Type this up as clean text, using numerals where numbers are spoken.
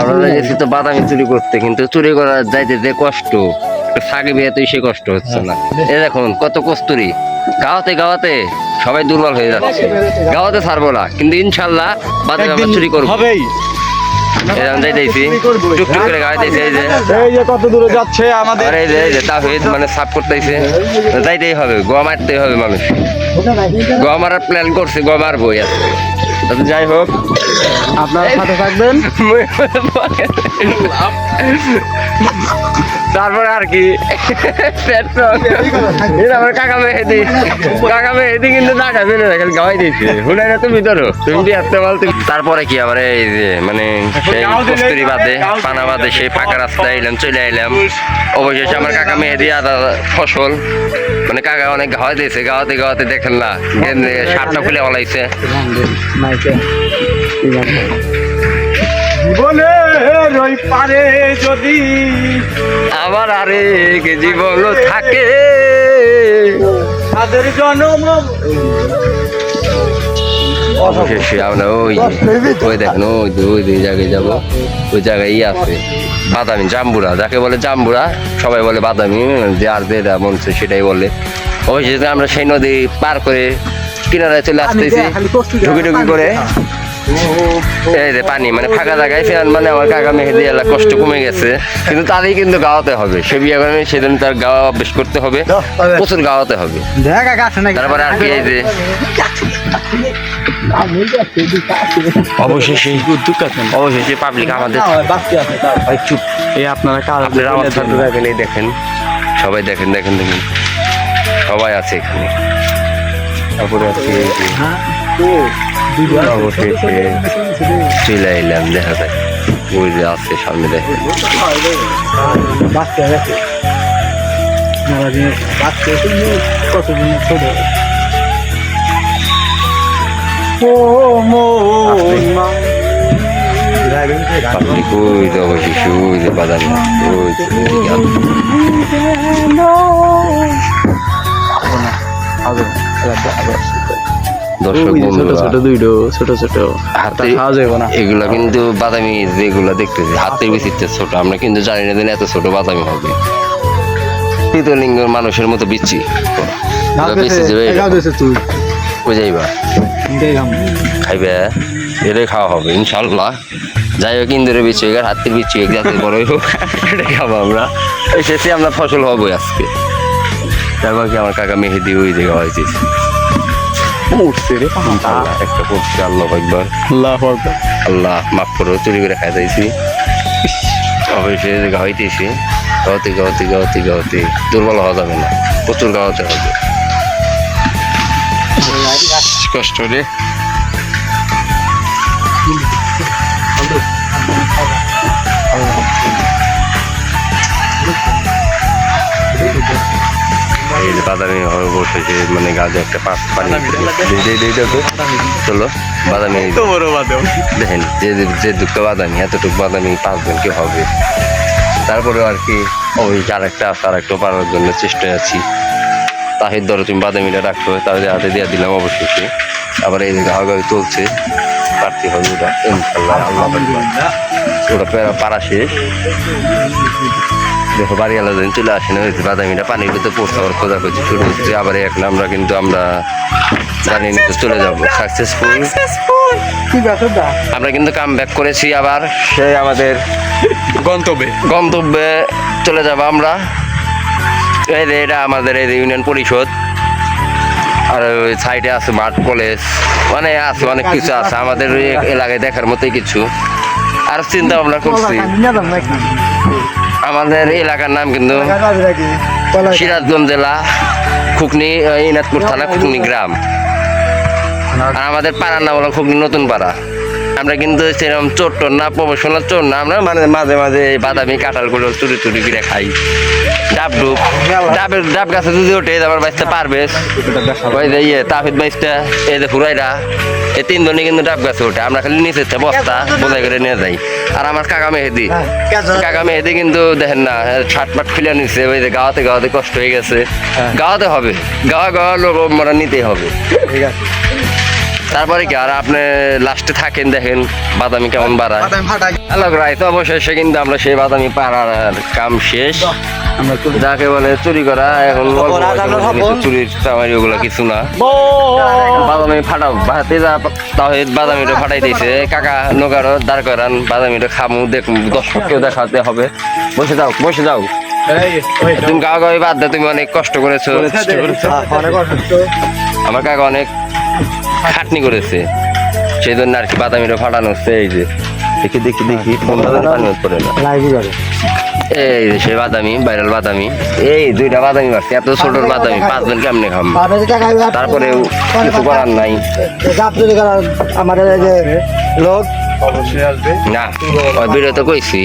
আমরা গেছি তো বাদামি চুরি করতে, কিন্তু চুরি করা যাইতে যে কষ্ট, সাকি বিয়েতে সে কষ্ট হচ্ছে না। এ দেখুন কত কস্তুরি, গাওয়াতে গাওয়াতে সবাই দুর্বল হয়ে যাচ্ছে। গাওয়াতে ছাড়বো না, কিন্তু ইনশাল্লাহ বাদামি আমরা চুরি করবো। টুকটুক করে গাইতেছে, এই যে কত দূরে যাচ্ছে আমাদের, এই যে তাহিদ মানে সাফ করতেছে, যাইতেই হবে, গোয়া মারতেই হবে মানুষ। গোয়া মারার প্ল্যান করছে, গোয়া মারবো। যাই হোক, আপনারা সাথে থাকবেন। তারপরে আর কি আমার কাকা মেহেদি কিন্তু না খাবে না, গাওয়াই দিচ্ছে হুনাই না, তুমি ধরো তুমি দিয়ে আসতে বলতে। তারপরে কি আবার এই যে মানে সেই কস্তুরি বাদে পানা বাদে সেই ফাঁকা রাস্তায় এলাম, চলে এলাম। অবশেষে আমার কাকা মেহেদি আদা ফসল মানে কাকা অনেক গাওয়াই দিয়েছে। গাওয়াতে গাওয়াতে দেখেন না শার্টটা খুলে বলাইছে। জীবনের ওই পারে যদি আবার আরেক জীবন থাকে, তাদের জন্ম। অবশেষে আমরা ওই দেখেন ওই জায়গায় যাবো। ওই জায়গায় আছে বাদামি জাম্বুরা, যাকে বলে জাম্বুরা, সবাই বলে বাদামি, যার যেটা মনছে সেটাই বলে। অবশেষে আমরা সেই নদী পার করে কিনারায় চলে আসতেছি, ঢুকি ঢুকি করে। এই যে পানি মানে ফাঁকা জায়গায় মানে আমার কাকা মেহেদি এলাকা কষ্ট কমে গেছে, কিন্তু তারই কিন্তু গাওয়াতে হবে। সে বিয়ে করেনি, সেদিন তার গাওয়া অভ্যেস করতে হবে, প্রচুর গাওয়াতে হবে। তারপরে আর কি এই যে অবশেষে পাবলিক আমাদের চুপ। এই আপনারা দেখেন, সবাই দেখেন দেখেন দেখেন, সবাই আছে এখানে। তারপরে আজকে অবশেষে চলে এলাম, দেখা যায় ওই যে আছে সামনে দেখেন। পাবলিক ওই যে অবশেষে ওই যে বাদামি ওই দর্শক এগুলা কিন্তু বাদামি যেগুলা দেখতেছি হাতের বিচিত্র ছোট, আমরা কিন্তু জানি না এত ছোট বাদামি হবে। তৃতীয়লিঙ্গের মানুষের মতো বিচ্ছি বুঝাইবা খাইবে, এটাই খাওয়া হবে ইনশাল্লাহ। যাই হোক, ইন্দুরের বিচ্ছি হোক আর হাতের বিচ্ছি হোক, যাতে বড়ই হোক এটাই খাবো আমরা। শেষে আমরা ফসল হবো আজকে। তারপর কি আমার কাকা মেহেদি ওই জায়গা হয়েছে একটা পড়ছে। আল্লাহ মাফ করো, চুরি করে খাই যাইছি। অবশ্যই গাওয়াইতেছি, গাওয়াতে দুর্বল হওয়া যাবে না, প্রচুর গাওয়াতে হবে। কষ্ট রে। বাদামি বসেছে মানে গাছে একটা পানি চলো বাদামি দেখেন, যে দুটো বাদামি এতটুকু বাদামি 5 জন কি হবে। তারপরে আর কি ওই আরেকটা পারার জন্য চেষ্টায় আছি। তাহির ধরো তুমি বাদামিটা রাখছো, তাহলে হাতে দিয়ে দিলাম। অবশেষে আবার এই গাওয়াগাওয়ি চলছে, পারতে হবে ওটা ইনশাল্লাহ। ওটা পারা শেষ। দেখো বাড়ি আলাদা চলে আসে না, হয়েছে বাদামিটা পানির ভিতরে পড়তে আবার খোঁজাখুঁজি শুরু হচ্ছে। আবার এখন আমরা জানি নিতে চলে যাবো সাকসেসফুল। আমরা কিন্তু কাম ব্যাক করেছি, আবার সেই আমাদের গন্তব্যে চলে যাব আমরা। এই যে এটা আমাদের এই ইউনিয়ন পরিষদ, আর ওই সাইডে আছে মাঠ কলেজ, মানে আছে অনেক কিছু আছে আমাদের এলাকায় দেখার মতোই কিছু। আর চিন্তা ভাবনা করছি, আমাদের এলাকার নাম কিন্তু সিরাজগঞ্জ জেলা খুকনি ইনাদপুর থানা খুকনি গ্রাম, আর আমাদের পাড়ার নাম হলো খুকনি নতুন পাড়া। আমরা কিন্তু সেরকম চোর টোর না, প্রফেশনাল চোর না, আমরা মানে মাঝে মাঝে বাদামি কাঁঠালগুলো চুরি করে খাই। ডাব গাছে যদি ওঠে আমার বাইসটা পারবে, ওই যে তাফিদ বাইসটা, এই যে ফুরাইরা, এই 3 জনই কিন্তু ডাব গাছে ওঠে। আমরা খালি নিচে বস্তা বোঝাই করে নিয়ে যাই। আর আমার কাকা মেহেদি কিন্তু দেখেন না, শার্ট পাট খুলে নিচ্ছে। ওই যে গাওয়াতে কষ্ট হয়ে গেছে, গাওয়াতে হবে, গাওয়া লোক মরা নিতেই হবে। ঠিক আছে। তারপরে কি আর আপনি লাস্টে থাকেন দেখেন বাদামি কেমন বাড়ায় বাদামি ফাটাই আলোক রায় তো অবশেষে কিন্তু আমরা সেই বাদামি পাড়ার কাম শেষ আমরা চলে যাকে বলে চুরি করা এখন অল্প বয়সে বসে নিচে চুরির চামারি ওগুলো কিছু না বাদামি ফাটাও হাতে যা তাও বাদামিটা ফাটাই দিয়েছে কাকা নৌকারও দাঁড় করান বাদামিটা খামু দেখুন দর্শককেও দেখাতে হবে বসে যাও বসে যাও তুমি কাকা বাদ দে তুমি অনেক কষ্ট করেছো অনেক অসুস্থ আমার কাকা অনেক খাটনি করেছে সেই জন্য আর কি বাদামিটা ফাটানো হচ্ছে এই যে দেখি দেখি দেখি ফোনটা পানি পড়ে না লাইভই করে এই যে সেই বাদামি ভাইরাল বাদামি এই দুইটা বাদামি পাচ্ছি এত ছোট বাদামি 5 জন কেমনে খাম তারপরে কিছু করার নাই আমাদের এই যে লোক না ওই ভিডিও তো কইছি